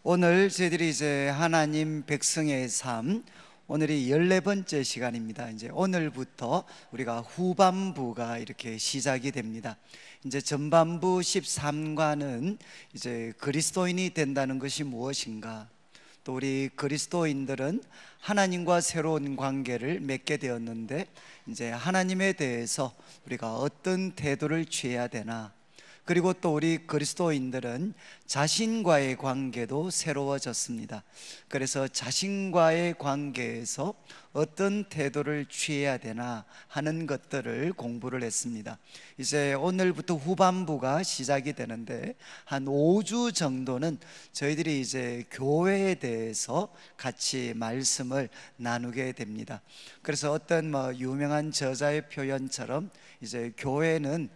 오늘 저희들이 이제 하나님 백성의 삶, 오늘이 14번째 시간입니다. 이제 오늘부터 우리가 후반부가 이렇게 시작이 됩니다. 이제 전반부 13과는 이제 그리스도인이 된다는 것이 무엇인가, 또 우리 그리스도인들은 하나님과 새로운 관계를 맺게 되었는데 이제 하나님에 대해서 우리가 어떤 태도를 취해야 되나, 그리고 또 우리 그리스도인들은 자신과의 관계도 새로워졌습니다. 그래서 자신과의 관계에서 어떤 태도를 취해야 되나 하는 것들을 공부를 했습니다. 이제 오늘부터 후반부가 시작이 되는데 한 5주 정도는 저희들이 이제 교회에 대해서 같이 말씀을 나누게 됩니다. 그래서 어떤 유명한 저자의 표현처럼 이제 교회는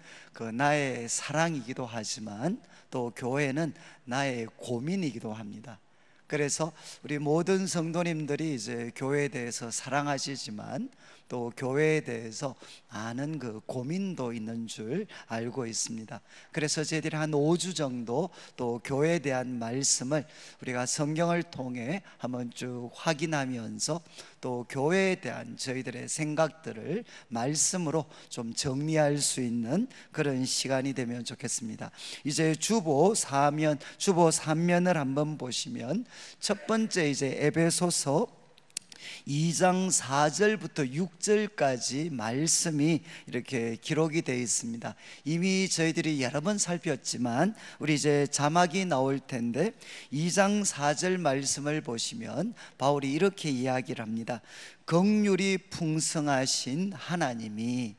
나의 사랑이기도 하지만 또 교회는 나의 고민이기도 합니다. 그래서 우리 모든 성도님들이 이제 교회에 대해서 사랑하시지만 또 교회에 대해서 많은 고민도 있는 줄 알고 있습니다. 그래서 저희들이 한 5주 정도 또 교회에 대한 말씀을 우리가 성경을 통해 한번 쭉 확인하면서 또 교회에 대한 저희들의 생각들을 말씀으로 좀 정리할 수 있는 그런 시간이 되면 좋겠습니다. 이제 주보 3면을 한번 보시면 첫 번째 이제 에베소서 2장 4절부터 6절까지 말씀이 이렇게 기록이 되어 있습니다. 이미 저희들이 여러 번 살폈지만 우리 이제 자막이 나올 텐데 2장 4절 말씀을 보시면 바울이 이렇게 이야기를 합니다. 긍휼이 풍성하신 하나님이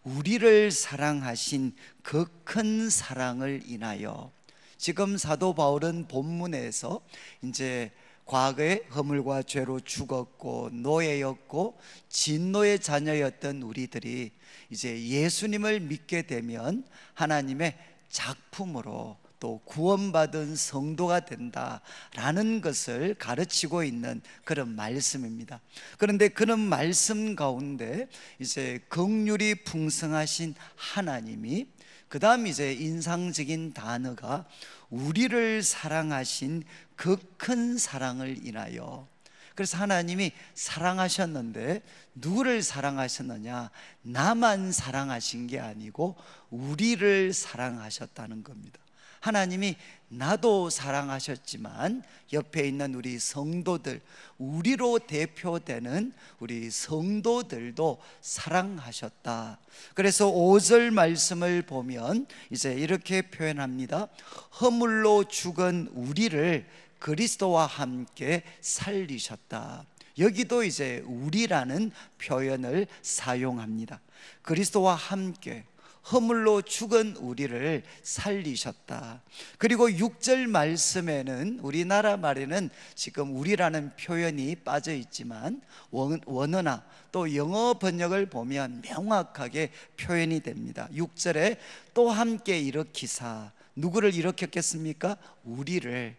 우리를 사랑하신 그 큰 사랑을 인하여, 지금 사도 바울은 본문에서 이제 과거에 허물과 죄로 죽었고 노예였고 진노의 자녀였던 우리들이 이제 예수님을 믿게 되면 하나님의 작품으로 또 구원받은 성도가 된다라는 것을 가르치고 있는 그런 말씀입니다. 그런데 그런 말씀 가운데 이제 긍휼이 풍성하신 하나님이, 그 다음 이제 인상적인 단어가 우리를 사랑하신 그 큰 사랑을 인하여. 그래서 하나님이 사랑하셨는데 누구를 사랑하셨느냐? 나만 사랑하신 게 아니고 우리를 사랑하셨다는 겁니다. 하나님이 나도 사랑하셨지만 옆에 있는 우리 성도들, 우리로 대표되는 우리 성도들도 사랑하셨다. 그래서 5절 말씀을 보면 이제 이렇게 표현합니다. 허물로 죽은 우리를 그리스도와 함께 살리셨다. 여기도 이제 우리라는 표현을 사용합니다. 그리스도와 함께 허물로 죽은 우리를 살리셨다. 그리고 6절 말씀에는 우리나라 말에는 지금 우리라는 표현이 빠져 있지만 원어나 또 영어 번역을 보면 명확하게 표현이 됩니다. 6절에 또 함께 일으키사, 누구를 일으켰겠습니까? 우리를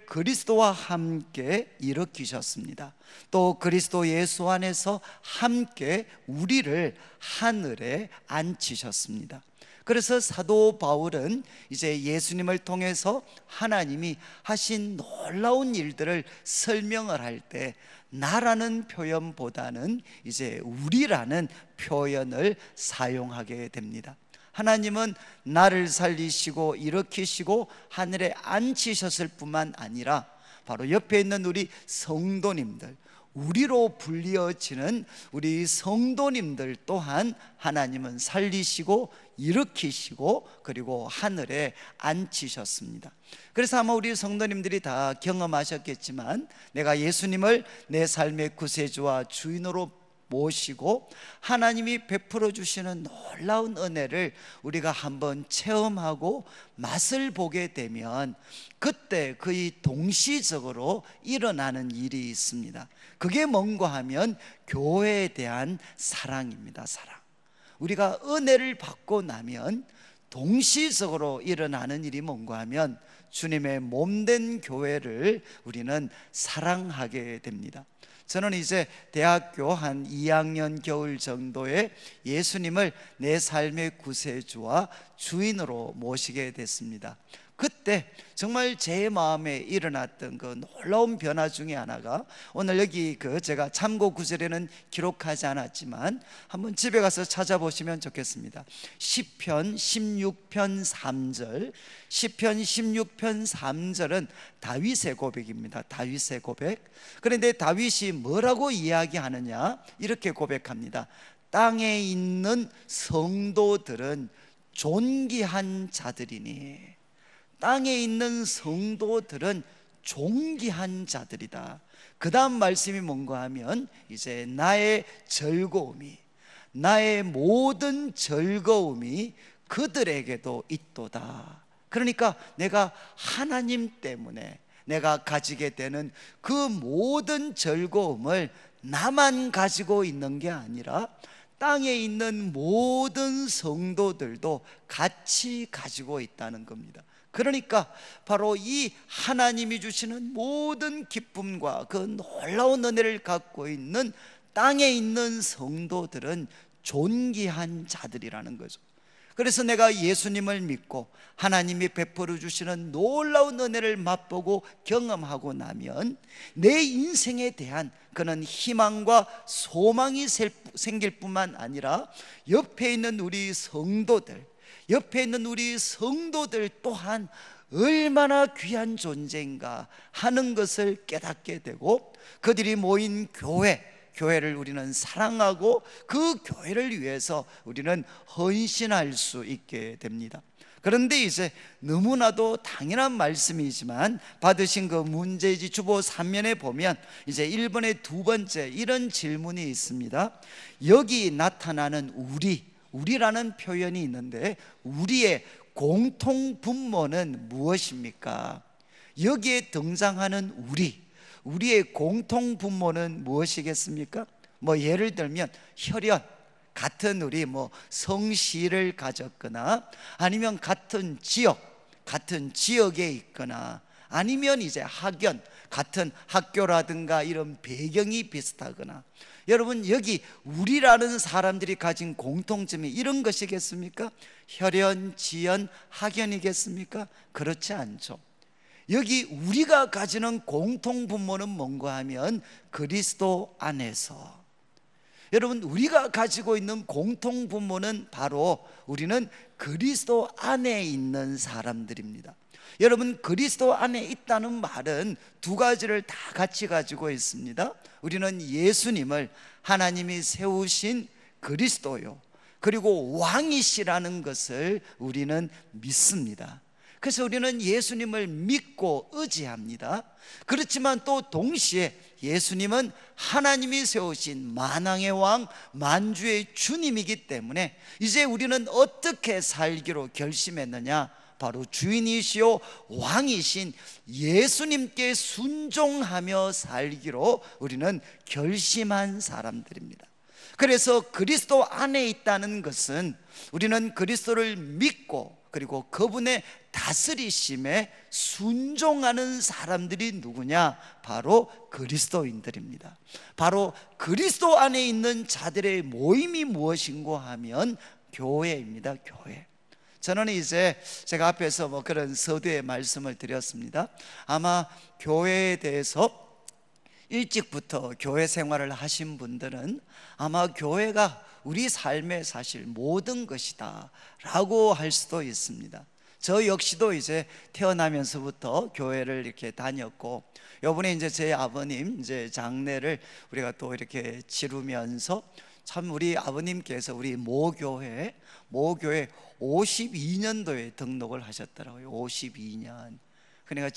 그리스도와 함께 일으키셨습니다. 또 그리스도 예수 안에서 함께 우리를 하늘에 앉히셨습니다. 그래서 사도 바울은 이제 예수님을 통해서 하나님이 하신 놀라운 일들을 설명을 할 때 나라는 표현보다는 이제 우리라는 표현을 사용하게 됩니다. 하나님은 나를 살리시고 일으키시고 하늘에 앉히셨을 뿐만 아니라 바로 옆에 있는 우리 성도님들, 우리로 불리어지는 우리 성도님들 또한 하나님은 살리시고 일으키시고 그리고 하늘에 앉히셨습니다. 그래서 아마 우리 성도님들이 다 경험하셨겠지만, 내가 예수님을 내 삶의 구세주와 주인으로 모시고 하나님이 베풀어 주시는 놀라운 은혜를 우리가 한번 체험하고 맛을 보게 되면 그때 거의 동시적으로 일어나는 일이 있습니다. 그게 뭔가 하면 교회에 대한 사랑입니다. 사랑. 우리가 은혜를 받고 나면 동시적으로 일어나는 일이 뭔가 하면 주님의 몸된 교회를 우리는 사랑하게 됩니다. 저는 이제 대학교 한 2학년 겨울 정도에 예수님을 내 삶의 구세주와 주인으로 모시게 됐습니다. 그때 정말 제 마음에 일어났던 그 놀라운 변화 중에 하나가, 오늘 여기 제가 참고 구절에는 기록하지 않았지만 한번 집에 가서 찾아보시면 좋겠습니다. 시편 16편 3절, 시편 16편 3절은 다윗의 고백입니다. 다윗의 고백. 그런데 다윗이 뭐라고 이야기하느냐, 이렇게 고백합니다. 땅에 있는 성도들은 존귀한 자들이니, 땅에 있는 성도들은 존귀한 자들이다. 그 다음 말씀이 뭔가 하면, 이제 나의 즐거움이, 나의 모든 즐거움이 그들에게도 있도다. 그러니까 내가 하나님 때문에 내가 가지게 되는 그 모든 즐거움을 나만 가지고 있는 게 아니라 땅에 있는 모든 성도들도 같이 가지고 있다는 겁니다. 그러니까 바로 이 하나님이 주시는 모든 기쁨과 그 놀라운 은혜를 갖고 있는 땅에 있는 성도들은 존귀한 자들이라는 거죠. 그래서 내가 예수님을 믿고 하나님이 베풀어 주시는 놀라운 은혜를 맛보고 경험하고 나면 내 인생에 대한 그런 희망과 소망이 생길 뿐만 아니라 옆에 있는 우리 성도들, 옆에 있는 우리 성도들 또한 얼마나 귀한 존재인가 하는 것을 깨닫게 되고, 그들이 모인 교회를 우리는 사랑하고 그 교회를 위해서 우리는 헌신할 수 있게 됩니다. 그런데 이제 너무나도 당연한 말씀이지만 받으신 그 문제지 주보 3면에 보면 이제 1번의 두 번째 이런 질문이 있습니다. 여기 나타나는 우리라는 표현이 있는데, 우리의 공통 분모는 무엇입니까? 여기에 등장하는 우리의 공통 분모는 무엇이겠습니까? 뭐 예를 들면 혈연, 같은 우리 성씨를 가졌거나, 아니면 같은 지역에 있거나, 아니면 이제 학연, 같은 학교라든가 이런 배경이 비슷하거나. 여러분, 여기 우리라는 사람들이 가진 공통점이 이런 것이겠습니까? 혈연, 지연, 학연이겠습니까? 그렇지 않죠. 여기 우리가 가지는 공통 분모는 뭔가 하면 그리스도 안에서, 여러분, 우리가 가지고 있는 공통 분모는 바로 우리는 그리스도 안에 있는 사람들입니다. 여러분, 그리스도 안에 있다는 말은 두 가지를 다 같이 가지고 있습니다. 우리는 예수님을 하나님이 세우신 그리스도요, 그리고 왕이시라는 것을 우리는 믿습니다. 그래서 우리는 예수님을 믿고 의지합니다. 그렇지만 또 동시에 예수님은 하나님이 세우신 만왕의 왕, 만주의 주님이기 때문에 이제 우리는 어떻게 살기로 결심했느냐? 바로 주인이시오 왕이신 예수님께 순종하며 살기로 우리는 결심한 사람들입니다. 그래서 그리스도 안에 있다는 것은 우리는 그리스도를 믿고 그리고 그분의 다스리심에 순종하는 사람들이 누구냐? 바로 그리스도인들입니다. 바로 그리스도 안에 있는 자들의 모임이 무엇인고 하면 교회입니다. 교회. 저는 이제 제가 앞에서 그런 서두에 말씀을 드렸습니다. 아마 교회에 대해서 일찍부터 교회 생활을 하신 분들은 아마 교회가 우리 삶의 사실 모든 것이다 라고 할 수도 있습니다. 저 역시도 이제 태어나면서부터 교회를 이렇게 다녔고, 요번에 이제 제 아버님 이제 장례를 우리가 또 이렇게 치르면서 참 우리 아버님께서 우리 모교회 52년도에 등록을 하셨더라고요. 52년. 그러니까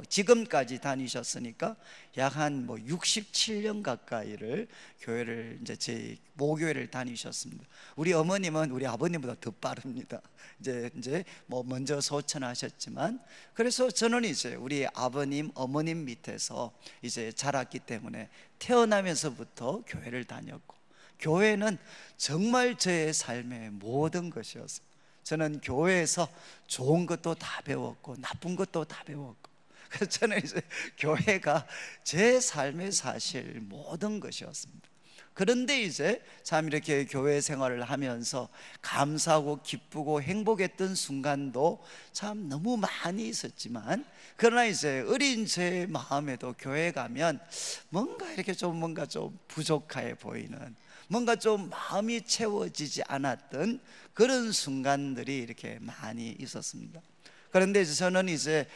지금까지 다니셨으니까 약 한 67년 가까이를 교회를 이제 제 모교회를 다니셨습니다. 우리 어머님은 우리 아버님보다 더 빠릅니다. 이제 먼저 소천하셨지만, 그래서 저는 이제 우리 아버님, 어머님 밑에서 이제 자랐기 때문에 태어나면서부터 교회를 다녔고, 교회는 정말 제 삶의 모든 것이었어요. 저는 교회에서 좋은 것도 다 배웠고 나쁜 것도 다 배웠고, 그래서 저는 이제 교회가 제 삶의 사실 모든 것이었습니다. 그런데 이제 참 이렇게 교회 생활을 하면서 감사하고 기쁘고 행복했던 순간도 참 너무 많이 있었지만, 그러나 이제 어린 제 마음에도 교회 가면 뭔가 이렇게 뭔가 좀 부족해 보이는, 뭔가 좀 마음이 채워지지 않았던 그런 순간들이 이렇게 많이 있었습니다. 그런데 이제 저는 이제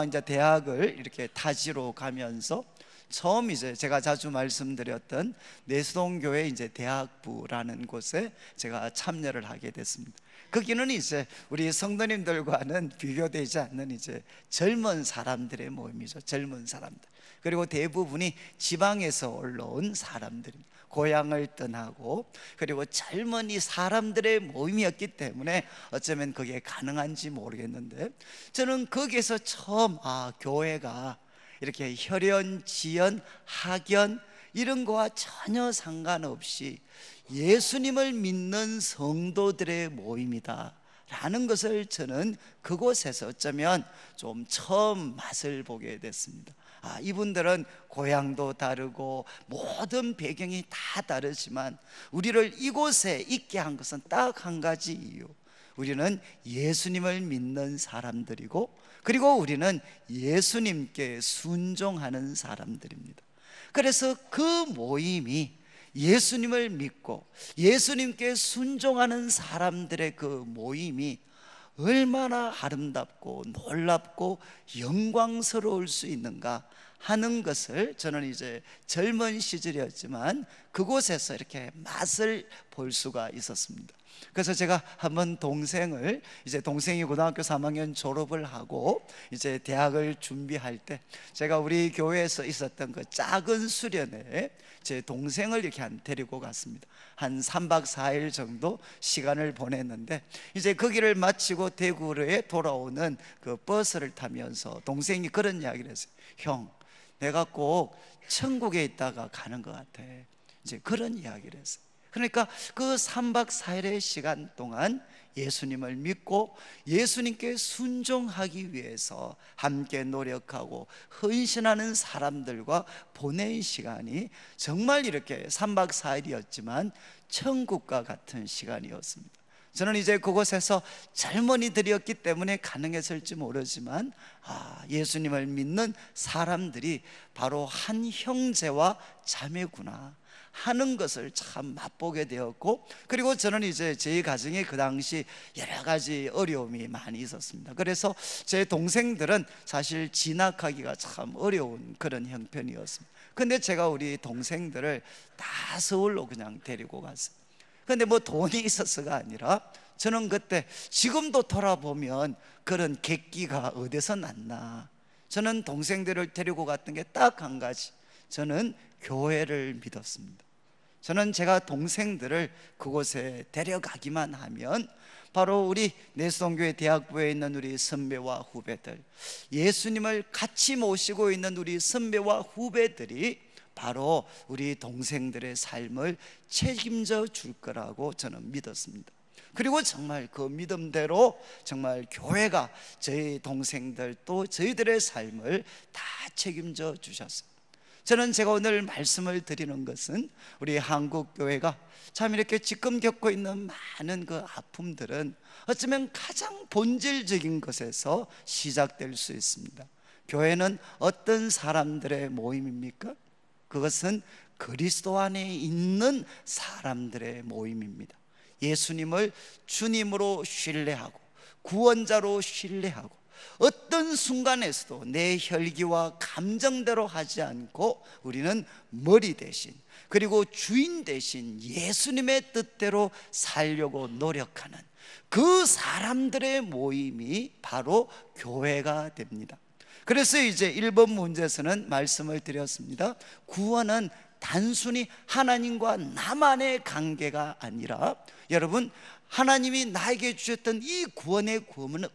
이제 대학을 이렇게 타지로 가면서 처음 이제 제가 자주 말씀드렸던 내수동교회 이제 대학부라는 곳에 제가 참여를 하게 됐습니다. 거기는 이제 우리 성도님들과는 비교되지 않는 이제 젊은 사람들의 모임이죠. 젊은 사람들. 그리고 대부분이 지방에서 올라온 사람들입니다. 고향을 떠나고, 그리고 젊은 이 사람들의 모임이었기 때문에 어쩌면 그게 가능한지 모르겠는데, 저는 거기에서 처음 교회가 이렇게 혈연, 지연, 학연 이런 거와 전혀 상관없이 예수님을 믿는 성도들의 모임이다 라는 것을 저는 그곳에서 어쩌면 좀 처음 맛을 보게 됐습니다. 이분들은 고향도 다르고 모든 배경이 다 다르지만 우리를 이곳에 있게 한 것은 딱 한 가지 이유, 우리는 예수님을 믿는 사람들이고, 그리고 우리는 예수님께 순종하는 사람들입니다. 그래서 그 모임이 예수님을 믿고 예수님께 순종하는 사람들의 그 모임이 얼마나 아름답고 놀랍고 영광스러울 수 있는가 하는 것을 저는 이제 젊은 시절이었지만 그곳에서 이렇게 맛을 볼 수가 있었습니다. 그래서 제가 한번 동생이 고등학교 3학년 졸업을 하고 이제 대학을 준비할 때 제가 우리 교회에서 있었던 그 작은 수련회에 제 동생을 이렇게 데리고 갔습니다. 한 3박 4일 정도 시간을 보냈는데, 이제 거기를 마치고 대구에 돌아오는 그 버스를 타면서 동생이 그런 이야기를 했어요. 형, 내가 꼭 천국에 있다가 가는 것 같아. 이제 그런 이야기를 했어요. 그러니까 그 3박 4일의 시간 동안 예수님을 믿고 예수님께 순종하기 위해서 함께 노력하고 헌신하는 사람들과 보낸 시간이 정말 이렇게 3박 4일이었지만 천국과 같은 시간이었습니다. 저는 이제 그곳에서 젊은이들이었기 때문에 가능했을지 모르지만 예수님을 믿는 사람들이 바로 한 형제와 자매구나 하는 것을 참 맛보게 되었고, 그리고 저는 이제 저희 가정에 그 당시 여러 가지 어려움이 많이 있었습니다. 그래서 제 동생들은 사실 진학하기가 참 어려운 그런 형편이었습니다. 근데 제가 우리 동생들을 다 서울로 그냥 데리고 갔어요. 근데 뭐 돈이 있어서가 아니라 저는 그때 지금도 돌아보면 그런 객기가 어디서 났나, 저는 동생들을 데리고 갔던 게 딱 한 가지, 저는 교회를 믿었습니다. 저는 제가 동생들을 그곳에 데려가기만 하면 바로 우리 내수동교회 대학부에 있는 우리 선배와 후배들, 예수님을 같이 모시고 있는 우리 선배와 후배들이 바로 우리 동생들의 삶을 책임져 줄 거라고 저는 믿었습니다. 그리고 정말 그 믿음대로 정말 교회가 저희 동생들 또 저희들의 삶을 다 책임져 주셨어요. 저는 제가 오늘 말씀을 드리는 것은 우리 한국교회가 참 이렇게 지금 겪고 있는 많은 그 아픔들은 어쩌면 가장 본질적인 것에서 시작될 수 있습니다. 교회는 어떤 사람들의 모임입니까? 그것은 그리스도 안에 있는 사람들의 모임입니다. 예수님을 주님으로 신뢰하고 구원자로 신뢰하고 어떤 순간에서도 내 혈기와 감정대로 하지 않고 우리는 머리 대신, 그리고 주인 대신 예수님의 뜻대로 살려고 노력하는 그 사람들의 모임이 바로 교회가 됩니다. 그래서 이제 1번 문제에서는 말씀을 드렸습니다. 구원은 단순히 하나님과 나만의 관계가 아니라, 여러분, 하나님이 나에게 주셨던 이 구원의 구원은,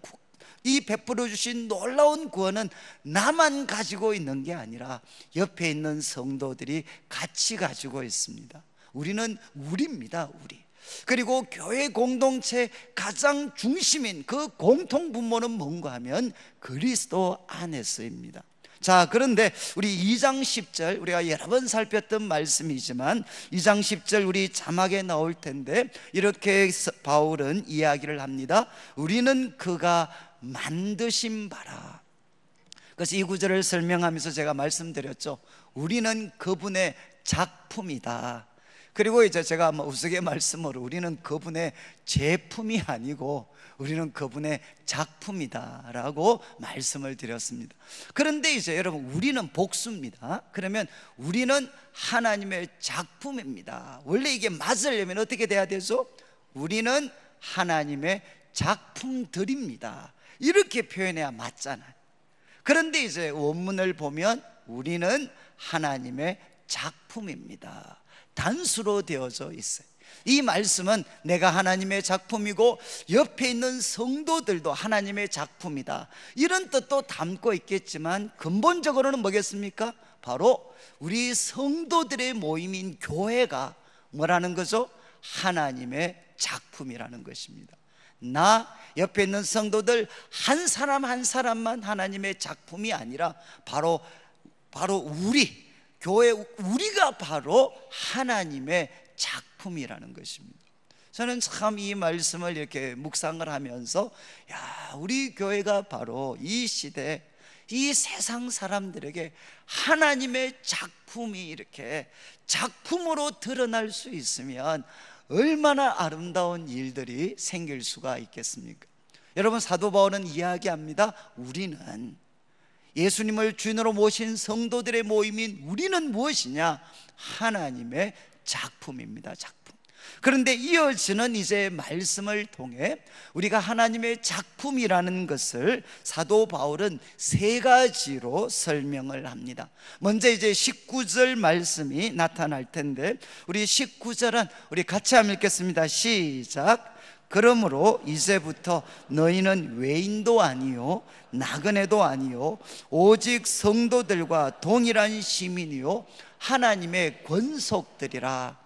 이 베풀어 주신 놀라운 구원은 나만 가지고 있는 게 아니라 옆에 있는 성도들이 같이 가지고 있습니다. 우리는 우리입니다. 우리. 그리고 교회 공동체 가장 중심인 그 공통 분모는 뭔가 하면 그리스도 안에서입니다. 자, 그런데 우리 2장 10절, 우리가 여러 번 살폈던 말씀이지만 2장 10절 우리 자막에 나올 텐데, 이렇게 바울은 이야기를 합니다. 우리는 그가 만드신 바라. 그래서 이 구절을 설명하면서 제가 말씀드렸죠. 우리는 그분의 작품이다. 그리고 이제 제가 우스갯말씀으로 우리는 그분의 제품이 아니고 우리는 그분의 작품이다 라고 말씀을 드렸습니다. 그런데 이제 여러분, 우리는 복수입니다. 그러면 우리는 하나님의 작품입니다. 원래 이게 맞으려면 어떻게 돼야 되죠? 우리는 하나님의 작품들입니다. 이렇게 표현해야 맞잖아요. 그런데 이제 원문을 보면 우리는 하나님의 작품입니다. 단수로 되어져 있어요. 이 말씀은 내가 하나님의 작품이고 옆에 있는 성도들도 하나님의 작품이다, 이런 뜻도 담고 있겠지만 근본적으로는 뭐겠습니까? 바로 우리 성도들의 모임인 교회가 뭐라는 거죠? 하나님의 작품이라는 것입니다. 나, 옆에 있는 성도들 한 사람 한 사람만 하나님의 작품이 아니라 바로 우리 교회, 우리가 바로 하나님의 작품이라는 것입니다. 저는 참 이 말씀을 이렇게 묵상을 하면서, 야, 우리 교회가 바로 이 시대, 이 세상 사람들에게 하나님의 작품이 이렇게 작품으로 드러날 수 있으면 얼마나 아름다운 일들이 생길 수가 있겠습니까? 여러분, 사도 바울은 이야기합니다. 우리는, 예수님을 주인으로 모신 성도들의 모임인 우리는 무엇이냐? 하나님의 작품입니다. 작품. 그런데 이어지는 이제 말씀을 통해 우리가 하나님의 작품이라는 것을 사도 바울은 세 가지로 설명을 합니다. 먼저 이제 19절 말씀이 나타날 텐데, 우리 19절은 우리 같이 한번 읽겠습니다. 시작. 그러므로 이제부터 너희는 외인도 아니요 나그네도 아니요 오직 성도들과 동일한 시민이요 하나님의 권속들이라.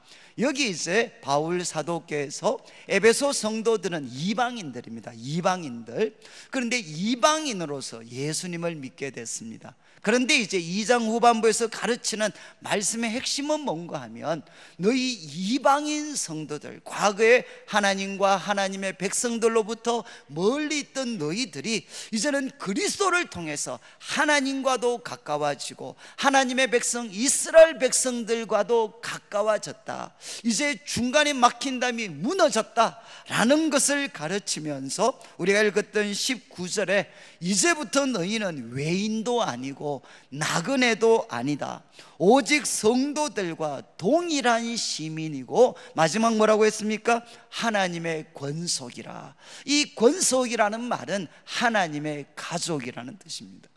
여기 이제 바울 사도께서 에베소 성도들은 이방인들입니다. 이방인들. 그런데 이방인으로서 예수님을 믿게 됐습니다. 그런데 이제 2장 후반부에서 가르치는 말씀의 핵심은 뭔가 하면, 너희 이방인 성도들, 과거에 하나님과 하나님의 백성들로부터 멀리 있던 너희들이 이제는 그리스도를 통해서 하나님과도 가까워지고 하나님의 백성 이스라엘 백성들과도 가까워졌다, 이제 중간에 막힌 담이 무너졌다라는 것을 가르치면서 우리가 읽었던 19절에 이제부터 너희는 외인도 아니고 나그네도 아니다, 오직 성도들과 동일한 시민이고, 마지막 뭐라고 했습니까? 하나님의 권속이라. 이 권속이라는 말은 하나님의 가족이라는 뜻입니다.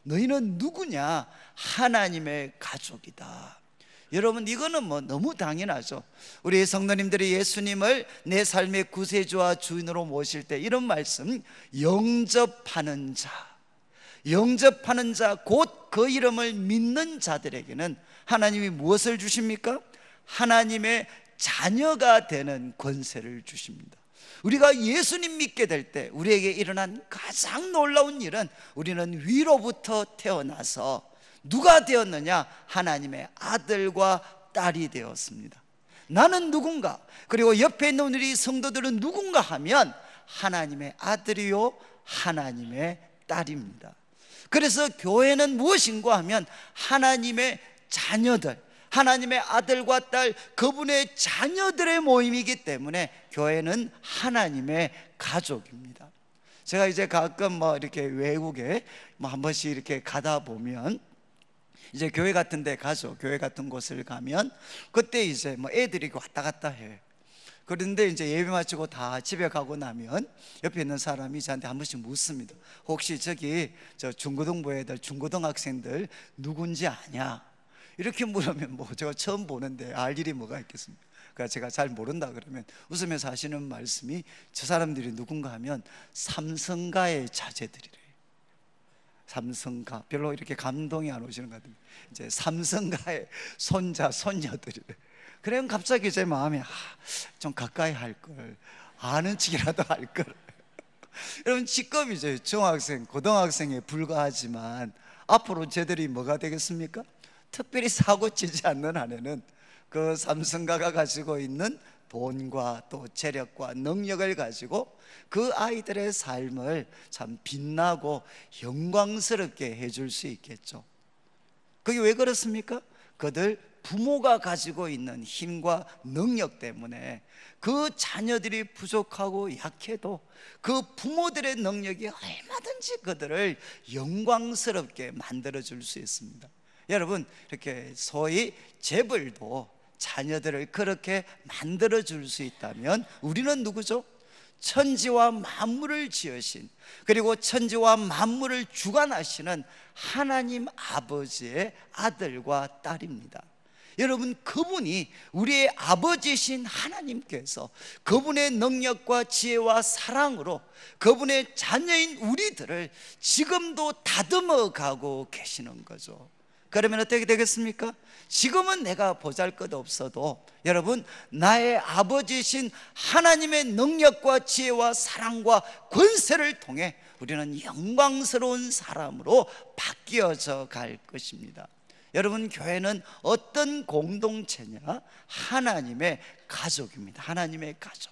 너희는 누구냐? 하나님의 가족이다. 여러분, 이거는 너무 당연하죠. 우리 성도님들이 예수님을 내 삶의 구세주와 주인으로 모실 때 이런 말씀, 영접하는 자, 영접하는 자, 곧 그 이름을 믿는 자들에게는 하나님이 무엇을 주십니까? 하나님의 자녀가 되는 권세를 주십니다. 우리가 예수님 믿게 될 때 우리에게 일어난 가장 놀라운 일은, 우리는 위로부터 태어나서 누가 되었느냐? 하나님의 아들과 딸이 되었습니다. 나는 누군가, 그리고 옆에 있는 우리 성도들은 누군가 하면 하나님의 아들이요 하나님의 딸입니다. 그래서 교회는 무엇인가 하면 하나님의 자녀들, 하나님의 아들과 딸, 그분의 자녀들의 모임이기 때문에 교회는 하나님의 가족입니다. 제가 이제 가끔 이렇게 외국에 한 번씩 이렇게 가다 보면, 이제 교회 같은 데 가죠. 교회 같은 곳을 가면 그때 이제 애들이 왔다 갔다 해요. 그런데 이제 예배 마치고 다 집에 가고 나면 옆에 있는 사람이 저한테 한 번씩 묻습니다. 혹시 저기 저 중고등부 애들, 중고등학생들 누군지 아냐? 이렇게 물으면 제가 처음 보는데 알 일이 뭐가 있겠습니까? 그러니까 제가 잘 모른다 그러면 웃으면서 하시는 말씀이, 저 사람들이 누군가 하면 삼성가의 자제들이래요. 삼성가, 별로 이렇게 감동이 안 오시는 것 같은데 이제 삼성가의 손자, 손녀들이래. 그러면 갑자기 제 마음에 좀 가까이 할 걸, 아는 척이라도 할 걸. 여러분, 지금 이제 중학생, 고등학생에 불과하지만 앞으로 쟤들이 뭐가 되겠습니까? 특별히 사고 치지 않는 한에는 그 삼성가가 가지고 있는 돈과 또 재력과 능력을 가지고 그 아이들의 삶을 참 빛나고 영광스럽게 해줄 수 있겠죠. 그게 왜 그렇습니까? 그들 부모가 가지고 있는 힘과 능력 때문에 그 자녀들이 부족하고 약해도 그 부모들의 능력이 얼마든지 그들을 영광스럽게 만들어줄 수 있습니다. 여러분, 이렇게 소위 재벌도 자녀들을 그렇게 만들어줄 수 있다면 우리는 누구죠? 천지와 만물을 지으신, 그리고 천지와 만물을 주관하시는 하나님 아버지의 아들과 딸입니다. 여러분, 그분이 우리의 아버지신 하나님께서 그분의 능력과 지혜와 사랑으로 그분의 자녀인 우리들을 지금도 다듬어 가고 계시는 거죠. 그러면 어떻게 되겠습니까? 지금은 내가 보잘것없어도 여러분, 나의 아버지신 하나님의 능력과 지혜와 사랑과 권세를 통해 우리는 영광스러운 사람으로 바뀌어져 갈 것입니다. 여러분, 교회는 어떤 공동체냐? 하나님의 가족입니다. 하나님의 가족.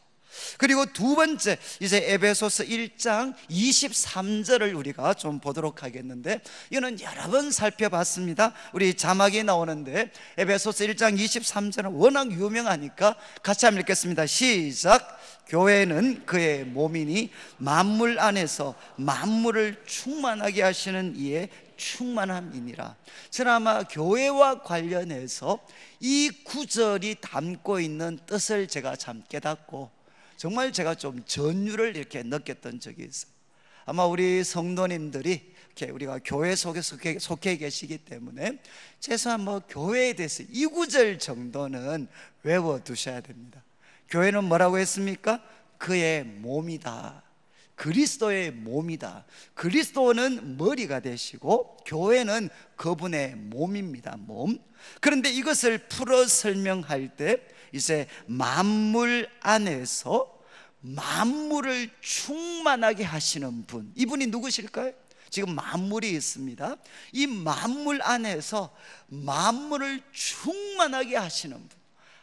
그리고 두 번째, 이제 에베소서 1장 23절을 우리가 좀 보도록 하겠는데, 이거는 여러 번 살펴봤습니다. 우리 자막이 나오는데 에베소서 1장 23절은 워낙 유명하니까 같이 한번 읽겠습니다. 시작. 교회는 그의 몸이니 만물 안에서 만물을 충만하게 하시는 이의 충만함이니라. 저는 아마 교회와 관련해서 이 구절이 담고 있는 뜻을 제가 참 깨닫고 정말 제가 좀 전율을 이렇게 느꼈던 적이 있어요. 아마 우리 성도님들이 이렇게 우리가 교회 속에 속해 계시기 때문에 최소한 교회에 대해서 이 구절 정도는 외워두셔야 됩니다. 교회는 뭐라고 했습니까? 그의 몸이다. 그리스도의 몸이다. 그리스도는 머리가 되시고 교회는 그분의 몸입니다. 몸. 그런데 이것을 풀어 설명할 때 이제 만물 안에서 만물을 충만하게 하시는 분, 이분이 누구실까요? 지금 만물이 있습니다. 이 만물 안에서 만물을 충만하게 하시는 분,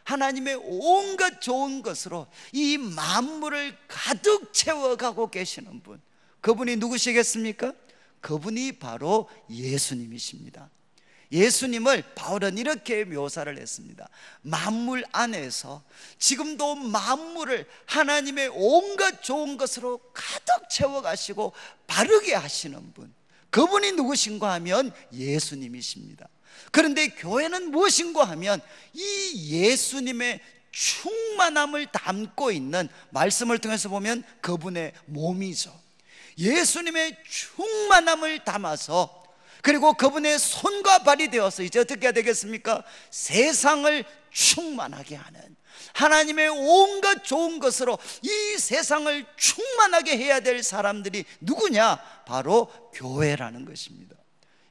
하나님의 온갖 좋은 것으로 이 만물을 가득 채워가고 계시는 분, 그분이 누구시겠습니까? 그분이 바로 예수님이십니다. 예수님을 바울은 이렇게 묘사를 했습니다. 만물 안에서 지금도 만물을 하나님의 온갖 좋은 것으로 가득 채워가시고 바르게 하시는 분, 그분이 누구신가 하면 예수님이십니다. 그런데 교회는 무엇인가 하면 이 예수님의 충만함을 담고 있는, 말씀을 통해서 보면 그분의 몸이죠. 예수님의 충만함을 담아서, 그리고 그분의 손과 발이 되어서 이제 어떻게 해야 되겠습니까? 세상을 충만하게 하는, 하나님의 온갖 좋은 것으로 이 세상을 충만하게 해야 될 사람들이 누구냐? 바로 교회라는 것입니다.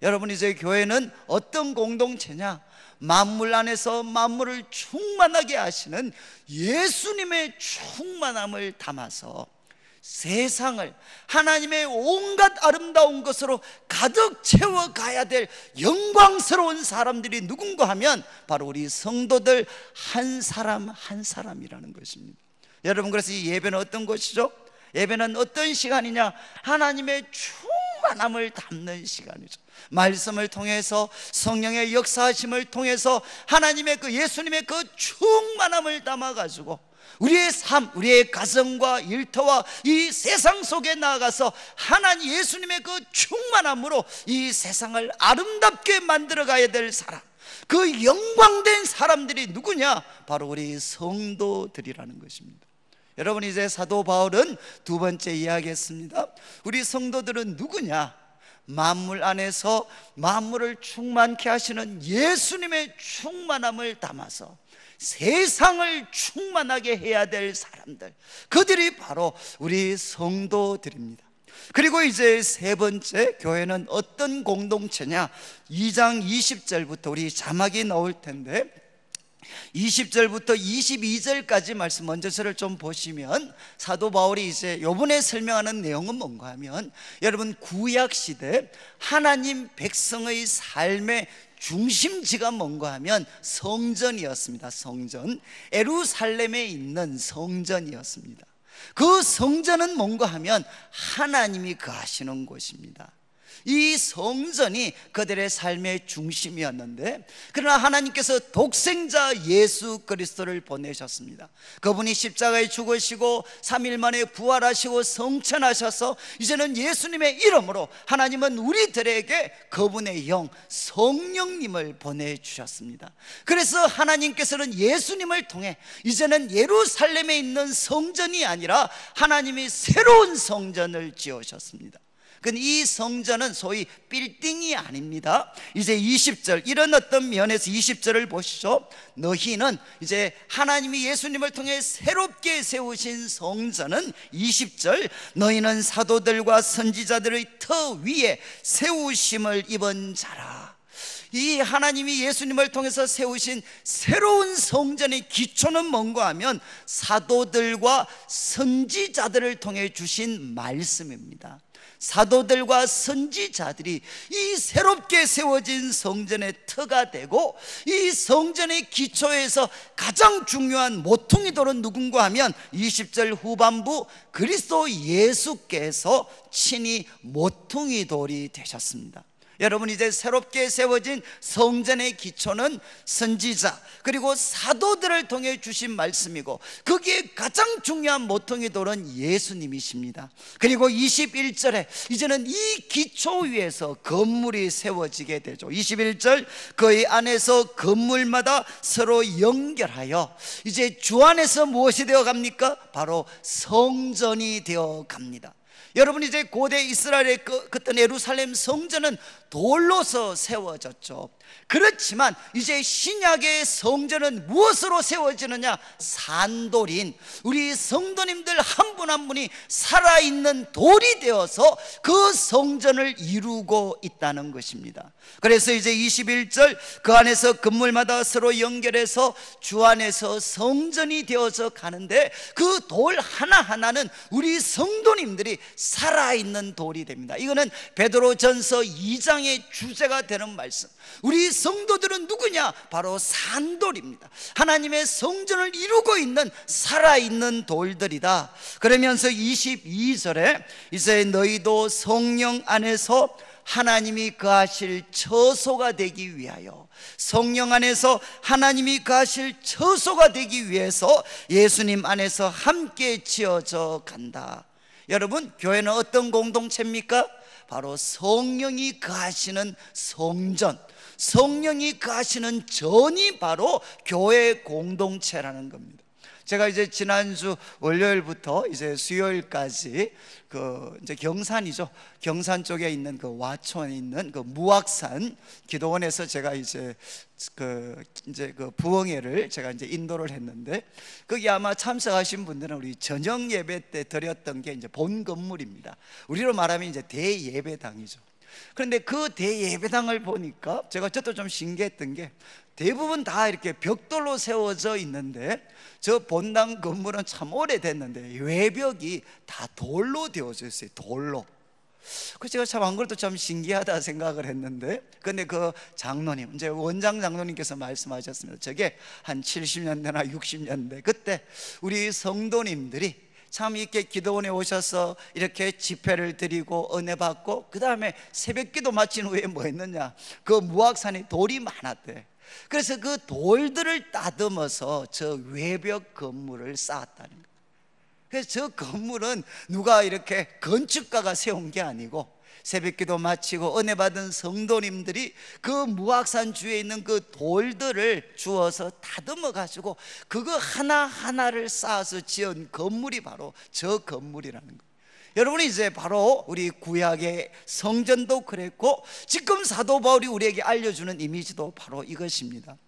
여러분, 이제 교회는 어떤 공동체냐? 만물 안에서 만물을 충만하게 하시는 예수님의 충만함을 담아서 세상을 하나님의 온갖 아름다운 것으로 가득 채워가야 될 영광스러운 사람들이 누군가 하면 바로 우리 성도들 한 사람 한 사람이라는 것입니다. 여러분, 그래서 이 예배는 어떤 것이죠? 예배는 어떤 시간이냐? 하나님의 충만함을 담는 시간이죠. 말씀을 통해서, 성령의 역사하심을 통해서 하나님의 그 예수님의 그 충만함을 담아가지고 우리의 삶, 우리의 가정과 일터와 이 세상 속에 나아가서 하나님 예수님의 그 충만함으로 이 세상을 아름답게 만들어가야 될 사람, 그 영광된 사람들이 누구냐? 바로 우리 성도들이라는 것입니다. 여러분, 이제 사도 바울은 두 번째 이야기했습니다. 우리 성도들은 누구냐? 만물 안에서 만물을 충만케 하시는 예수님의 충만함을 담아서 세상을 충만하게 해야 될 사람들, 그들이 바로 우리 성도들입니다. 그리고 이제 세 번째, 교회는 어떤 공동체냐? 2장 20절부터 우리 자막이 나올 텐데 20절부터 22절까지 말씀 먼저 저를 좀 보시면 사도 바울이 이제 요번에 설명하는 내용은 뭔가 하면, 여러분 구약 시대 하나님 백성의 삶의 중심지가 뭔가 하면 성전이었습니다. 성전, 예루살렘에 있는 성전이었습니다. 그 성전은 뭔가 하면 하나님이 거하시는 곳입니다. 이 성전이 그들의 삶의 중심이었는데, 그러나 하나님께서 독생자 예수 그리스도를 보내셨습니다. 그분이 십자가에 죽으시고 3일 만에 부활하시고 성천하셔서 이제는 예수님의 이름으로 하나님은 우리들에게 그분의 영 성령님을 보내주셨습니다. 그래서 하나님께서는 예수님을 통해 이제는 예루살렘에 있는 성전이 아니라 하나님이 새로운 성전을 지으셨습니다. 이 성전은 소위 빌딩이 아닙니다. 이제 20절, 이런 어떤 면에서 20절을 보시죠. 너희는 이제 하나님이 예수님을 통해 새롭게 세우신 성전은 20절, 너희는 사도들과 선지자들의 터 위에 세우심을 입은 자라. 이 하나님이 예수님을 통해서 세우신 새로운 성전의 기초는 뭔가 하면 사도들과 선지자들을 통해 주신 말씀입니다. 사도들과 선지자들이 이 새롭게 세워진 성전의 터가 되고, 이 성전의 기초에서 가장 중요한 모퉁이 돌은 누군가 하면 20절 후반부 그리스도 예수께서 친히 모퉁이 돌이 되셨습니다. 여러분, 이제 새롭게 세워진 성전의 기초는 선지자 그리고 사도들을 통해 주신 말씀이고, 거기에 가장 중요한 모퉁이 돌은 예수님이십니다. 그리고 21절에 이제는 이 기초 위에서 건물이 세워지게 되죠. 21절, 그의 안에서 건물마다 서로 연결하여 이제 주 안에서 무엇이 되어 갑니까? 바로 성전이 되어 갑니다. 여러분, 이제 고대 이스라엘의 그때 예루살렘 성전은 돌로서 세워졌죠. 그렇지만 이제 신약의 성전은 무엇으로 세워지느냐? 산돌인 우리 성도님들 한 분 한 분이 살아있는 돌이 되어서 그 성전을 이루고 있다는 것입니다. 그래서 이제 21절, 그 안에서 건물마다 서로 연결해서 주 안에서 성전이 되어서 가는데, 그 돌 하나하나는 우리 성도님들이 살아있는 돌이 됩니다. 이거는 베드로전서 2장의 주제가 되는 말씀. 우리 성도들은 누구냐? 바로 산돌입니다. 하나님의 성전을 이루고 있는 살아있는 돌들이다. 그러면서 22절에 이제 너희도 성령 안에서 하나님이 거하실 처소가 되기 위하여, 성령 안에서 하나님이 거하실 처소가 되기 위해서 예수님 안에서 함께 지어져 간다. 여러분, 교회는 어떤 공동체입니까? 바로 성령이 거하시는 성전, 성령이 거하시는 전이 바로 교회 공동체라는 겁니다. 제가 이제 지난주 월요일부터 이제 수요일까지 이제 경산이죠. 경산 쪽에 있는 그 와촌에 있는 그 무악산 기도원에서 제가 이제 그 부흥회를 제가 이제 인도를 했는데, 거기 아마 참석하신 분들은 우리 저녁 예배 때 드렸던 게 이제 본 건물입니다. 우리로 말하면 이제 대예배당이죠. 그런데 그 대예배당을 보니까 제가 저도 좀 신기했던 게, 대부분 다 이렇게 벽돌로 세워져 있는데 저 본당 건물은 참 오래됐는데 외벽이 다 돌로 되어져 있어요. 돌로. 그래서 제가 참 안 그래도 참 신기하다 생각을 했는데, 근데 그 장로님, 이제 원장 장로님께서 말씀하셨습니다. 저게 한 70년대나 60년대 그때 우리 성도님들이 참 이렇게 기도원에 오셔서 이렇게 집회를 드리고 은혜 받고, 그 다음에 새벽 기도 마친 후에 뭐 했느냐, 그 무악산에 돌이 많았대. 그래서 그 돌들을 따듬어서 저 외벽 건물을 쌓았다는 거예요. 그래서 저 건물은 누가 이렇게 건축가가 세운 게 아니고, 새벽기도 마치고 은혜 받은 성도님들이 그 무악산 주에 있는 그 돌들을 주워서 다듬어 가지고 그거 하나하나를 쌓아서 지은 건물이 바로 저 건물이라는 거예요. 여러분이 이제 바로 우리 구약의 성전도 그랬고, 지금 사도 바울이 우리에게 알려주는 이미지도 바로 이것입니다.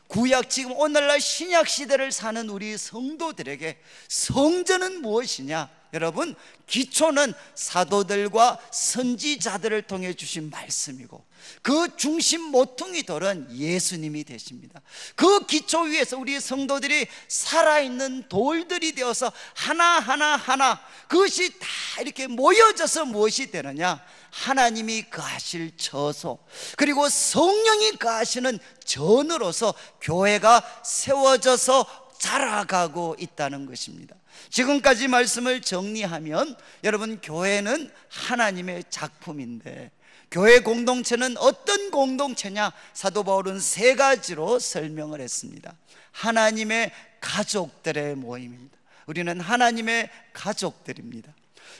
구약, 지금 오늘날 신약 시대를 사는 우리 성도들에게 성전은 무엇이냐? 여러분, 기초는 사도들과 선지자들을 통해 주신 말씀이고 그 중심 모퉁이돌은 예수님이 되십니다. 그 기초 위에서 우리 성도들이 살아있는 돌들이 되어서 하나하나 그것이 다 이렇게 모여져서 무엇이 되느냐? 하나님이 거하실 처소, 그리고 성령이 거하시는 전으로서 교회가 세워져서 자라가고 있다는 것입니다. 지금까지 말씀을 정리하면 여러분, 교회는 하나님의 작품인데 교회 공동체는 어떤 공동체냐? 사도 바울은 세 가지로 설명을 했습니다. 하나님의 가족들의 모임입니다. 우리는 하나님의 가족들입니다.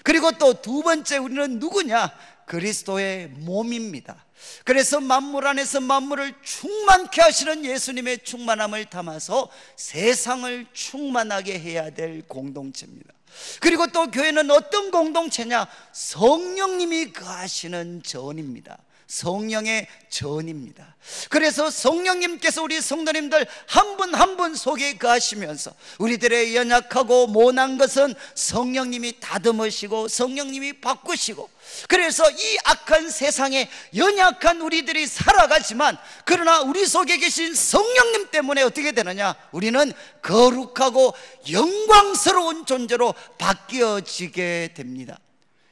그리고 또 두 번째, 우리는 누구냐? 그리스도의 몸입니다. 그래서 만물 안에서 만물을 충만케 하시는 예수님의 충만함을 담아서 세상을 충만하게 해야 될 공동체입니다. 그리고 또 교회는 어떤 공동체냐? 성령님이 거하시는 전입니다. 성령의 전입니다. 그래서 성령님께서 우리 성도님들 한 분 한 분 속에 거하시면서 우리들의 연약하고 모난 것은 성령님이 다듬으시고 성령님이 바꾸시고, 그래서 이 악한 세상에 연약한 우리들이 살아가지만 그러나 우리 속에 계신 성령님 때문에 어떻게 되느냐? 우리는 거룩하고 영광스러운 존재로 바뀌어지게 됩니다.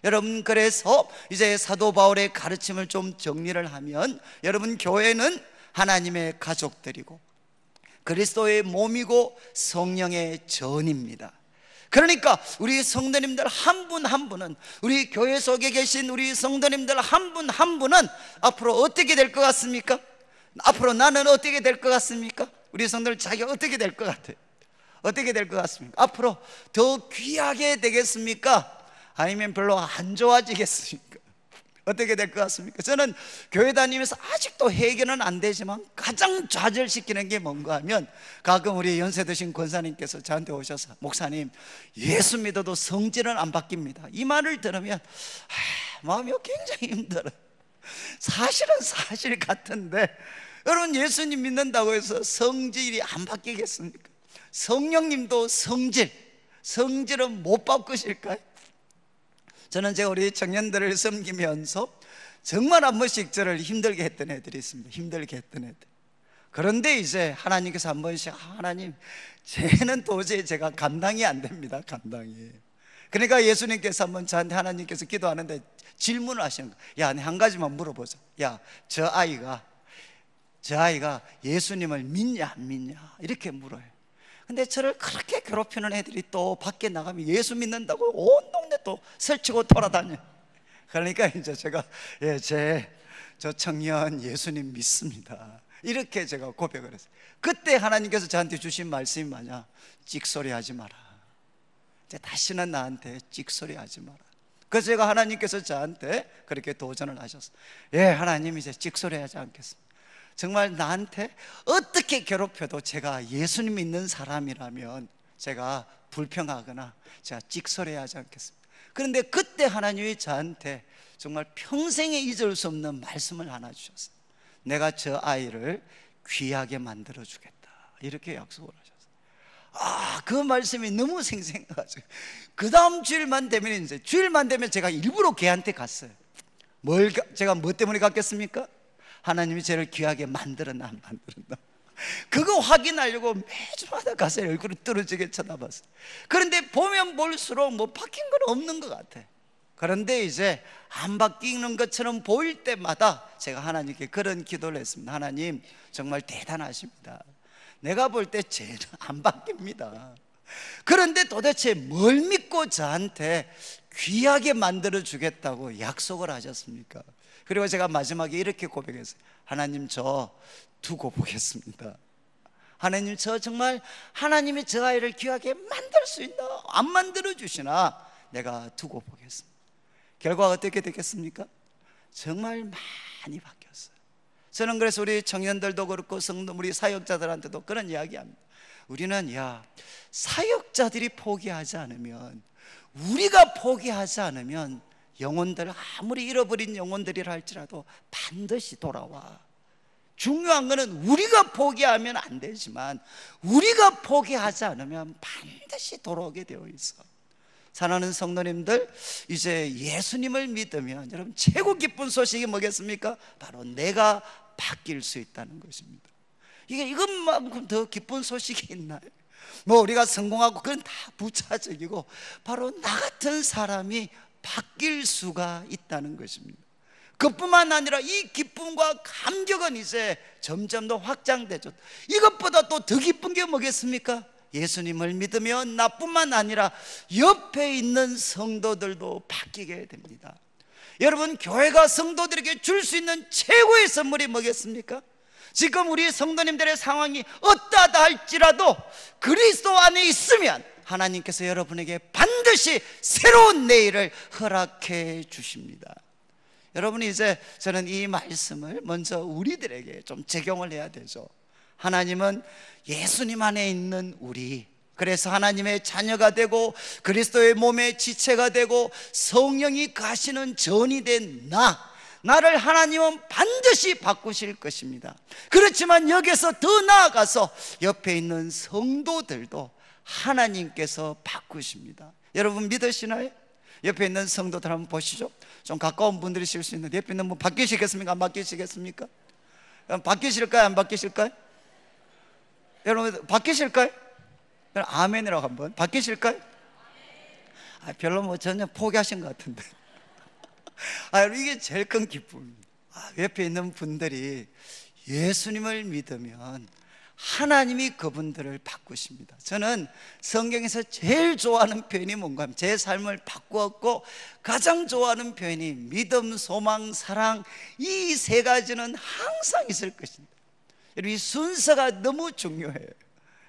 여러분, 그래서 이제 사도 바울의 가르침을 좀 정리를 하면, 여러분, 교회는 하나님의 가족들이고 그리스도의 몸이고 성령의 전입니다. 그러니까 우리 성도님들 한 분 한 분은, 우리 교회 속에 계신 우리 성도님들 한 분 한 분은 앞으로 어떻게 될 것 같습니까? 앞으로 나는 어떻게 될 것 같습니까? 우리 성도들 자기가 어떻게 될 것 같아요? 어떻게 될 것 같습니까? 앞으로 더 귀하게 되겠습니까? 아니면 별로 안 좋아지겠습니까? 어떻게 될 것 같습니까? 저는 교회 다니면서 아직도 해결은 안 되지만 가장 좌절시키는 게 뭔가 하면, 가끔 우리 연세 드신 권사님께서 저한테 오셔서, 목사님, 예수 믿어도 성질은 안 바뀝니다. 이 말을 들으면 마음이 굉장히 힘들어요. 사실은 사실 같은데, 여러분, 예수님 믿는다고 해서 성질이 안 바뀌겠습니까? 성령님도 성질은 못 바꾸실까요? 저는 제가 우리 청년들을 섬기면서 정말 한 번씩 저를 힘들게 했던 애들이 있습니다. 힘들게 했던 애들. 그런데 이제 하나님께서 한 번씩, 하나님, 쟤는 도저히 제가 감당이 안 됩니다. 감당이. 그러니까 예수님께서 한번 저한테, 하나님께서 기도하는데 질문을 하시는 거예요. 야, 내 한 가지만 물어보자. 야, 저 아이가 예수님을 믿냐 안 믿냐? 이렇게 물어요. 근데 저를 그렇게 괴롭히는 애들이 또 밖에 나가면 예수 믿는다고 온 동네 또 설치고 돌아다녀. 그러니까 이제 제가, 저 청년 예수님 믿습니다, 이렇게 제가 고백을 했어요. 그때 하나님께서 저한테 주신 말씀이 뭐냐? 찍소리 하지 마라. 이제 다시는 나한테 찍소리 하지 마라. 그래서 제가, 하나님께서 저한테 그렇게 도전을 하셨어요. 하나님, 이제 찍소리 하지 않겠습니다. 정말 나한테 어떻게 괴롭혀도 제가 예수님 믿는 사람이라면 제가 불평하거나 제가 찍소리하지 않겠습니다. 그런데 그때 하나님이 저한테 정말 평생에 잊을 수 없는 말씀을 하나 주셨어요. 내가 저 아이를 귀하게 만들어 주겠다, 이렇게 약속을 하셨어요. 그 말씀이 너무 생생해가지고 그 다음 주일만 되면 제가 일부러 걔한테 갔어요. 제가 뭐 때문에 갔겠습니까? 하나님이 저를 귀하게 만들었나 안 만들었나, 그거 확인하려고 매주마다 가서 얼굴을 떨어지게 쳐다봤어요. 그런데 보면 볼수록 뭐 바뀐 건 없는 것 같아. 그런데 이제 안 바뀌는 것처럼 보일 때마다 제가 하나님께 그런 기도를 했습니다. 하나님, 정말 대단하십니다. 내가 볼 때 쟤는 안 바뀝니다. 그런데 도대체 뭘 믿고 저한테 귀하게 만들어 주겠다고 약속을 하셨습니까? 그리고 제가 마지막에 이렇게 고백했어요. 하나님, 저 두고 보겠습니다. 하나님, 저 정말, 하나님이 저 아이를 귀하게 만들 수 있나? 안 만들어 주시나? 내가 두고 보겠습니다. 결과가 어떻게 되겠습니까? 정말 많이 바뀌었어요. 저는 그래서 우리 청년들도 그렇고 성도, 우리 사역자들한테도 그런 이야기합니다. 우리는, 사역자들이 포기하지 않으면, 우리가 포기하지 않으면 영혼들, 아무리 잃어버린 영혼들이라 할지라도 반드시 돌아와. 중요한 것은 우리가 포기하면 안 되지만 우리가 포기하지 않으면 반드시 돌아오게 되어 있어. 사랑하는 성도님들, 이제 예수님을 믿으면 여러분 최고 기쁜 소식이 뭐겠습니까? 바로 내가 바뀔 수 있다는 것입니다. 이것만큼 더 기쁜 소식이 있나요? 뭐 우리가 성공하고 그건 다 부차적이고 바로 나 같은 사람이 바뀔 수가 있다는 것입니다. 그뿐만 아니라 이 기쁨과 감격은 이제 점점 더 확장되죠. 이것보다 또 더 기쁜 게 뭐겠습니까? 예수님을 믿으면 나뿐만 아니라 옆에 있는 성도들도 바뀌게 됩니다. 여러분, 교회가 성도들에게 줄 수 있는 최고의 선물이 뭐겠습니까? 지금 우리 성도님들의 상황이 어떠하다 할지라도 그리스도 안에 있으면 하나님께서 여러분에게 반드시 새로운 내일을 허락해 주십니다. 여러분이 이제 저는 이 말씀을 먼저 우리들에게 좀 적용을 해야 되죠. 하나님은 예수님 안에 있는 우리, 그래서 하나님의 자녀가 되고 그리스도의 몸의 지체가 되고 성령이 가시는 전이 된 나를 하나님은 반드시 바꾸실 것입니다. 그렇지만 여기서 더 나아가서 옆에 있는 성도들도 하나님께서 바꾸십니다. 여러분 믿으시나요? 옆에 있는 성도들 한번 보시죠. 좀 가까운 분들이실 수 있는데 옆에 있는 분 바뀌시겠습니까? 안 바뀌시겠습니까? 바뀌실까요? 안 바뀌실까요? 여러분 바뀌실까요? 아멘이라고 한번. 바뀌실까요? 별로 뭐 전혀 포기하신 것 같은데. 이게 제일 큰 기쁨입니다. 옆에 있는 분들이 예수님을 믿으면 하나님이 그분들을 바꾸십니다. 저는 성경에서 제일 좋아하는 표현이 뭔가 하면 제 삶을 바꾸었고 가장 좋아하는 표현이 믿음, 소망, 사랑, 이 세 가지는 항상 있을 것입니다. 여러분, 이 순서가 너무 중요해요.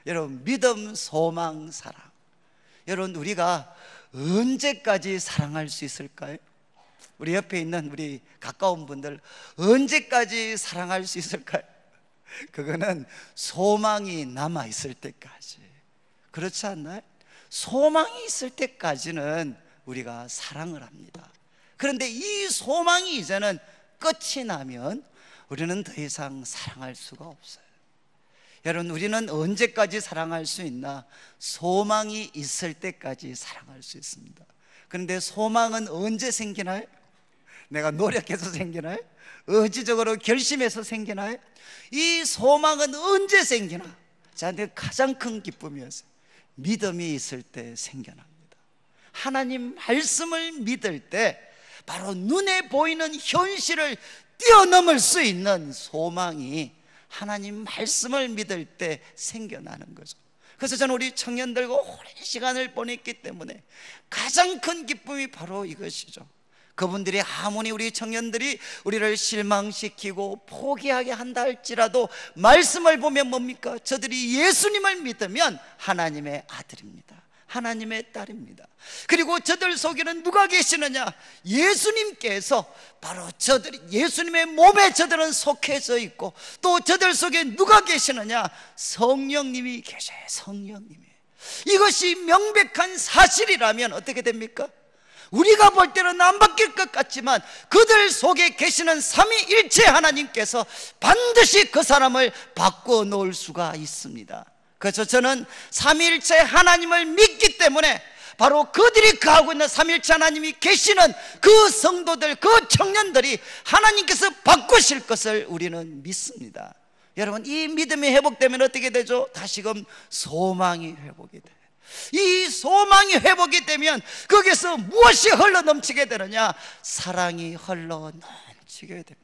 여러분, 믿음, 소망, 사랑. 여러분, 우리가 언제까지 사랑할 수 있을까요? 우리 옆에 있는 우리 가까운 분들 언제까지 사랑할 수 있을까요? 그거는 소망이 남아있을 때까지. 그렇지 않나요? 소망이 있을 때까지는 우리가 사랑을 합니다. 그런데 이 소망이 이제는 끝이 나면 우리는 더 이상 사랑할 수가 없어요. 여러분, 우리는 언제까지 사랑할 수 있나? 소망이 있을 때까지 사랑할 수 있습니다. 그런데 소망은 언제 생기나요? 내가 노력해서 생기나요? 의지적으로 결심해서 생기나요? 이 소망은 언제 생기나? 저한테 가장 큰 기쁨이었어요. 믿음이 있을 때 생겨납니다. 하나님 말씀을 믿을 때 바로 눈에 보이는 현실을 뛰어넘을 수 있는 소망이 하나님 말씀을 믿을 때 생겨나는 거죠. 그래서 저는 우리 청년들과 오랜 시간을 보냈기 때문에 가장 큰 기쁨이 바로 이것이죠. 그분들이 아무리 우리 청년들이 우리를 실망시키고 포기하게 한다 할지라도 말씀을 보면 뭡니까? 저들이 예수님을 믿으면 하나님의 아들입니다. 하나님의 딸입니다. 그리고 저들 속에는 누가 계시느냐? 예수님께서 바로 저들이 예수님의 몸에 저들은 속해져 있고 또 저들 속에 누가 계시느냐? 성령님이 계셔요. 성령님이. 이것이 명백한 사실이라면 어떻게 됩니까? 우리가 볼 때는 안 바뀔 것 같지만 그들 속에 계시는 삼위일체 하나님께서 반드시 그 사람을 바꿔 놓을 수가 있습니다. 그래서 저는 삼위일체 하나님을 믿기 때문에 바로 그들이 가하고 있는 삼위일체 하나님이 계시는 그 성도들, 그 청년들이 하나님께서 바꾸실 것을 우리는 믿습니다. 여러분, 이 믿음이 회복되면 어떻게 되죠? 다시금 소망이 회복이 돼요. 이 소망이 회복이 되면 거기서 무엇이 흘러넘치게 되느냐? 사랑이 흘러넘치게 됩니다.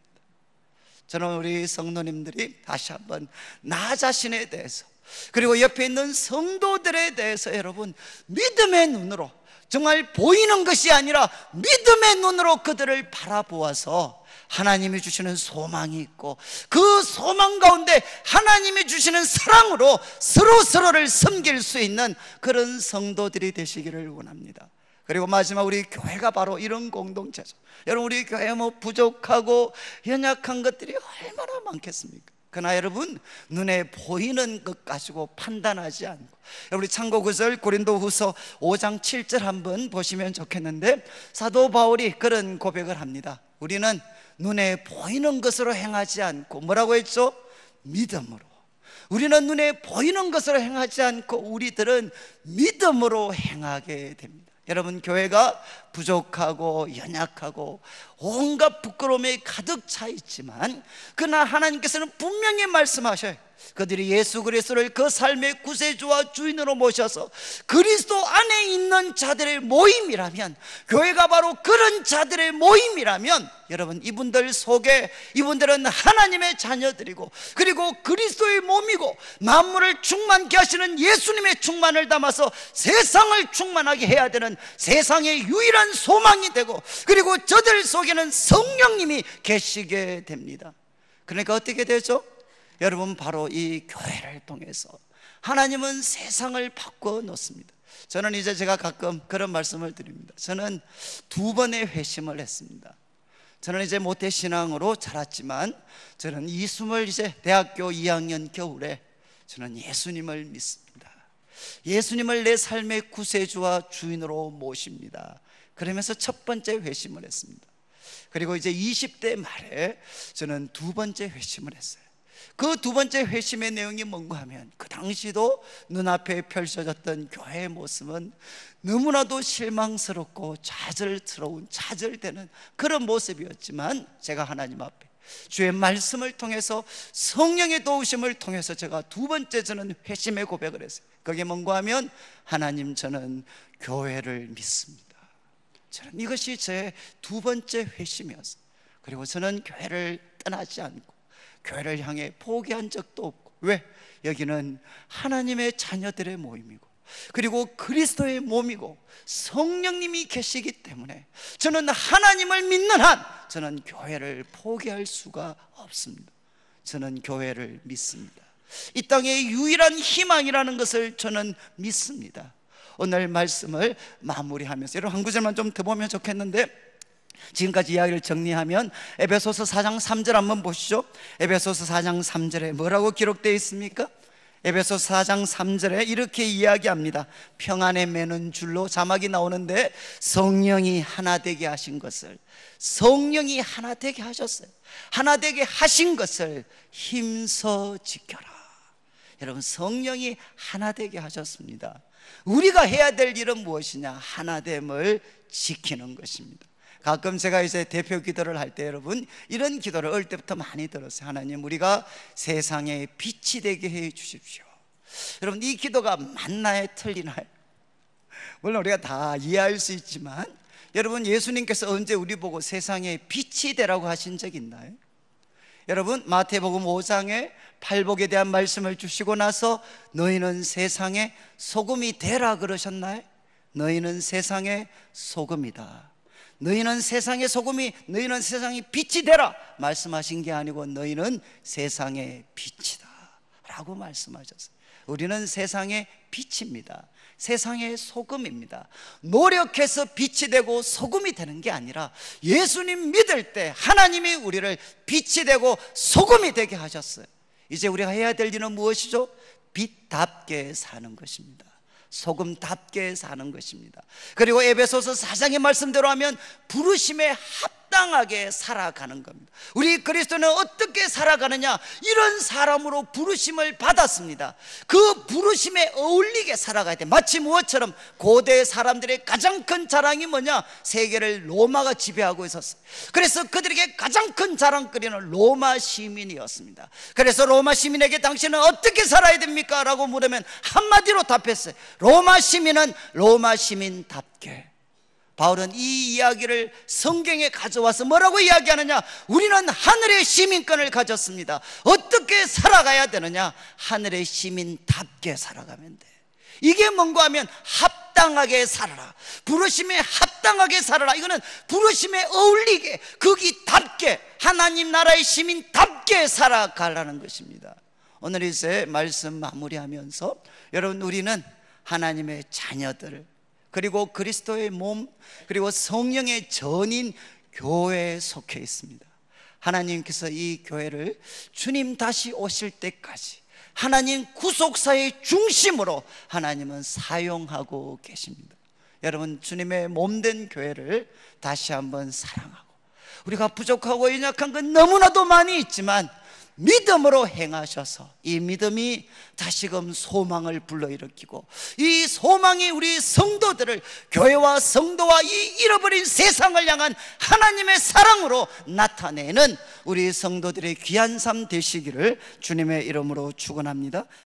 저는 우리 성도님들이 다시 한번 나 자신에 대해서 그리고 옆에 있는 성도들에 대해서 여러분 믿음의 눈으로, 정말 보이는 것이 아니라 믿음의 눈으로 그들을 바라보아서 하나님이 주시는 소망이 있고 그 소망 가운데 하나님이 주시는 사랑으로 서로서로를 섬길 수 있는 그런 성도들이 되시기를 원합니다. 그리고 마지막 우리 교회가 바로 이런 공동체죠. 여러분, 우리 교회 부족하고 연약한 것들이 얼마나 많겠습니까? 그러나 여러분, 눈에 보이는 것 가지고 판단하지 않고, 우리 참고 구절 고린도후서 5장 7절 한번 보시면 좋겠는데, 사도 바울이 그런 고백을 합니다. 우리는 눈에 보이는 것으로 행하지 않고, 뭐라고 했죠? 믿음으로. 우리는 눈에 보이는 것으로 행하지 않고 우리들은 믿음으로 행하게 됩니다. 여러분, 교회가 부족하고 연약하고 온갖 부끄러움에 가득 차 있지만, 그러나 하나님께서는 분명히 말씀하셔요. 그들이 예수 그리스도를 그 삶의 구세주와 주인으로 모셔서 그리스도 안에 있는 자들의 모임이라면, 교회가 바로 그런 자들의 모임이라면, 여러분, 이분들 속에 이분들은 하나님의 자녀들이고, 그리고 그리스도의 몸이고, 만물을 충만케 하시는 예수님의 충만을 담아서 세상을 충만하게 해야 되는 세상의 유일한 소망이 되고, 그리고 저들 속에는 성령님이 계시게 됩니다. 그러니까 어떻게 되죠? 여러분, 바로 이 교회를 통해서 하나님은 세상을 바꿔 놓습니다. 저는 이제 제가 가끔 그런 말씀을 드립니다. 저는 2번의 회심을 했습니다. 저는 이제 모태신앙으로 자랐지만, 저는 이스물 이제 대학교 2학년 겨울에 저는 예수님을 믿습니다. 예수님을 내 삶의 구세주와 주인으로 모십니다. 그러면서 첫 번째 회심을 했습니다. 그리고 이제 20대 말에 저는 2번째 회심을 했어요. 그 2번째 회심의 내용이 뭔가 하면, 그 당시도 눈앞에 펼쳐졌던 교회의 모습은 너무나도 실망스럽고 좌절되는 그런 모습이었지만, 제가 하나님 앞에 주의 말씀을 통해서, 성령의 도우심을 통해서 제가 2번째 저는 회심의 고백을 했어요. 그게 뭔가 하면, 하나님, 저는 교회를 믿습니다. 저는 이것이 제 2번째 회심이었어요. 그리고 저는 교회를 떠나지 않고 교회를 향해 포기한 적도 없고. 왜? 여기는 하나님의 자녀들의 모임이고, 그리고 그리스도의 몸이고 성령님이 계시기 때문에 저는 하나님을 믿는 한 저는 교회를 포기할 수가 없습니다. 저는 교회를 믿습니다. 이 땅의 유일한 희망이라는 것을 저는 믿습니다. 오늘 말씀을 마무리하면서 여러분, 한 구절만 좀 더 보면 좋겠는데, 지금까지 이야기를 정리하면 에베소서 4장 3절 한번 보시죠. 에베소서 4장 3절에 뭐라고 기록되어 있습니까? 에베소서 4장 3절에 이렇게 이야기합니다. 평안에 매는 줄로, 자막이 나오는데, 성령이 하나 되게 하신 것을, 성령이 하나 되게 하셨어요. 하나 되게 하신 것을 힘써 지켜라. 여러분, 성령이 하나 되게 하셨습니다. 우리가 해야 될 일은 무엇이냐? 하나됨을 지키는 것입니다. 가끔 제가 이제 대표 기도를 할 때, 여러분, 이런 기도를 어릴 때부터 많이 들었어요. 하나님, 우리가 세상에 빛이 되게 해 주십시오. 여러분, 이 기도가 맞나요? 틀리나요? 물론 우리가 다 이해할 수 있지만, 여러분, 예수님께서 언제 우리 보고 세상에 빛이 되라고 하신 적 있나요? 여러분, 마태복음 5장에 팔복에 대한 말씀을 주시고 나서 너희는 세상의 소금이 되라 그러셨나요? 너희는 세상의 소금이다. 너희는 세상의 소금이, 너희는 세상의 빛이 되라 말씀하신 게 아니고, 너희는 세상의 빛이다 라고 말씀하셨어요. 우리는 세상의 빛입니다. 세상의 소금입니다. 노력해서 빛이 되고 소금이 되는 게 아니라, 예수님 믿을 때 하나님이 우리를 빛이 되고 소금이 되게 하셨어요. 이제 우리가 해야 될 일은 무엇이죠? 빛답게 사는 것입니다. 소금답게 사는 것입니다. 그리고 에베소서 4장의 말씀대로 하면 부르심에 합당하게 살아가는 겁니다. 우리 그리스도는 어떻게 살아가느냐? 이런 사람으로 부르심을 받았습니다. 그 부르심에 어울리게 살아가야 돼. 마치 무엇처럼? 고대 사람들의 가장 큰 자랑이 뭐냐? 세계를 로마가 지배하고 있었어요. 그래서 그들에게 가장 큰 자랑거리는 로마 시민이었습니다. 그래서 로마 시민에게 당신은 어떻게 살아야 됩니까? 라고 물으면 한마디로 답했어요. 로마 시민은 로마 시민답게. 바울은 이 이야기를 성경에 가져와서 뭐라고 이야기하느냐? 우리는 하늘의 시민권을 가졌습니다. 어떻게 살아가야 되느냐? 하늘의 시민답게 살아가면 돼. 이게 뭔가 하면 합당하게 살아라. 부르심에 합당하게 살아라. 이거는 부르심에 어울리게, 거기답게, 하나님 나라의 시민답게 살아가라는 것입니다. 오늘 이제 말씀 마무리하면서, 여러분, 우리는 하나님의 자녀들, 그리고 그리스도의 몸, 그리고 성령의 전인 교회에 속해 있습니다. 하나님께서 이 교회를 주님 다시 오실 때까지 하나님 구속사의 중심으로 하나님은 사용하고 계십니다. 여러분, 주님의 몸된 교회를 다시 한번 사랑하고, 우리가 부족하고 연약한 건 너무나도 많이 있지만 믿음으로 행하셔서 이 믿음이 다시금 소망을 불러일으키고, 이 소망이 우리 성도들을, 교회와 성도와 이 잃어버린 세상을 향한 하나님의 사랑으로 나타내는 우리 성도들의 귀한 삶 되시기를 주님의 이름으로 축원합니다.